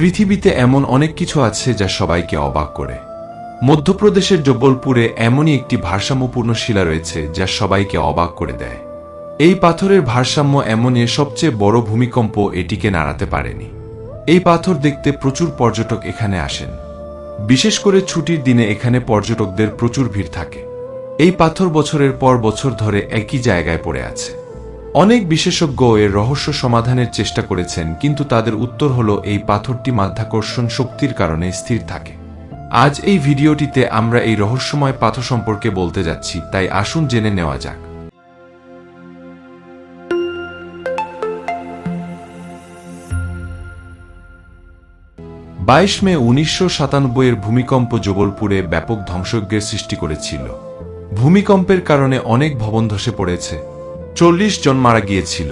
পৃথিবীতে এমন অনেক কিছু আছে যা সবাইকে অবাক করে। মধ্যপ্রদেশের জব্বলপুরে এমনই একটি ভারসাম্যপূর্ণ শিলা রয়েছে যা সবাইকে অবাক করে দেয়। এই পাথরের ভারসাম্য এমনই, সবচেয়ে বড় ভূমিকম্প এটিকে নাড়াতে পারেনি। এই পাথর দেখতে প্রচুর পর্যটক এখানে আসেন। বিশেষ করে ছুটির দিনে এখানে পর্যটকদের প্রচুর ভিড় থাকে। এই পাথর বছরের পর বছর ধরে একই জায়গায় পড়ে আছে। অনেক বিশেষজ্ঞ এর রহস্য সমাধানের চেষ্টা করেছেন, কিন্তু তাদের উত্তর হলো এই পাথরটি মাধ্যাকর্ষণ শক্তির কারণে স্থির থাকে। আজ এই ভিডিওটিতে আমরা এই রহস্যময় পাথর সম্পর্কে বলতে যাচ্ছি, তাই আসুন জেনে নেওয়া যাক। 22 মে 1997 এর ভূমিকম্প জবলপুরে ব্যাপক ধ্বংসযজ্ঞের সৃষ্টি করেছিল। ভূমিকম্পের কারণে অনেক ভবন ধসে পড়েছে, 40 জন মারা গিয়েছিল।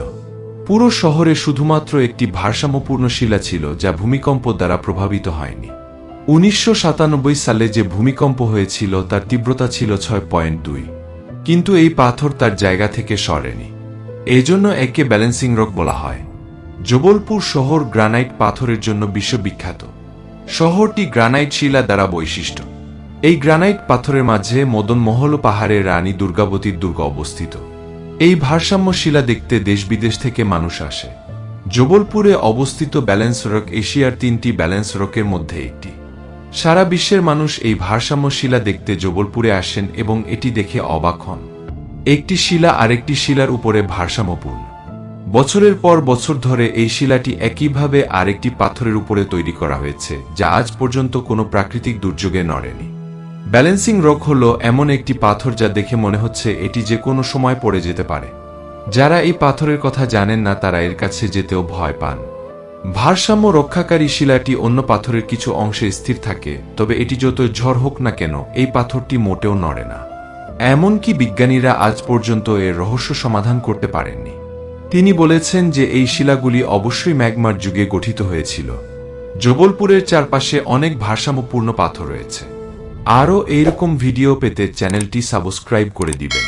পুরো শহরে শুধুমাত্র একটি ভারসাম্যপূর্ণ শিলা ছিল যা ভূমিকম্প দ্বারা প্রভাবিত হয়নি। 1997 সালে যে ভূমিকম্প হয়েছিল তার তীব্রতা ছিল 6.2, কিন্তু এই পাথর তার জায়গা থেকে সরেনি। এজন্য একে ব্যালেন্সিং রক বলা হয়। জবলপুর শহর গ্রানাইট পাথরের জন্য বিশ্ববিখ্যাত। শহরটি গ্রানাইট শিলা দ্বারা বৈশিষ্ট্য। এই গ্রানাইট পাথরের মাঝে মদনমহল পাহাড়ে রানী দুর্গাবতীর দুর্গ অবস্থিত। এই ভারসাম্য শিলা দেখতে দেশ বিদেশ থেকে মানুষ আসে। জবলপুরে অবস্থিত ব্যালেন্স রক এশিয়ার 3টি ব্যালেন্স রকের মধ্যে একটি। সারা বিশ্বের মানুষ এই ভারসাম্য শিলা দেখতে জবলপুরে আসেন এবং এটি দেখে অবাক হন। একটি শিলা আরেকটি শিলার উপরে ভারসাম্যপূর্ণ। বছরের পর বছর ধরে এই শিলাটি একইভাবে আরেকটি পাথরের উপরে তৈরি করা হয়েছে, যা আজ পর্যন্ত কোনো প্রাকৃতিক দুর্যোগে নড়েনি। ব্যালেন্সিং রক হল এমন একটি পাথর যা দেখে মনে হচ্ছে এটি যে কোনো সময় পড়ে যেতে পারে। যারা এই পাথরের কথা জানেন না তারা এর কাছে যেতেও ভয় পান। ভারসাম্য রক্ষাকারী শিলাটি অন্য পাথরের কিছু অংশে স্থির থাকে, তবে এটি যত ঝড় হোক না কেন এই পাথরটি মোটেও নড়ে না। এমনকি বিজ্ঞানীরা আজ পর্যন্ত এর রহস্য সমাধান করতে পারেননি। তিনি বলেছেন যে এই শিলাগুলি অবশ্যই ম্যাগমার যুগে গঠিত হয়েছিল। জবলপুরের চারপাশে অনেক ভারসাম্যপূর্ণ পাথর রয়েছে। আরও এইরকম ভিডিও পেতে চ্যানেলটি সাবস্ক্রাইব করে দিবেন।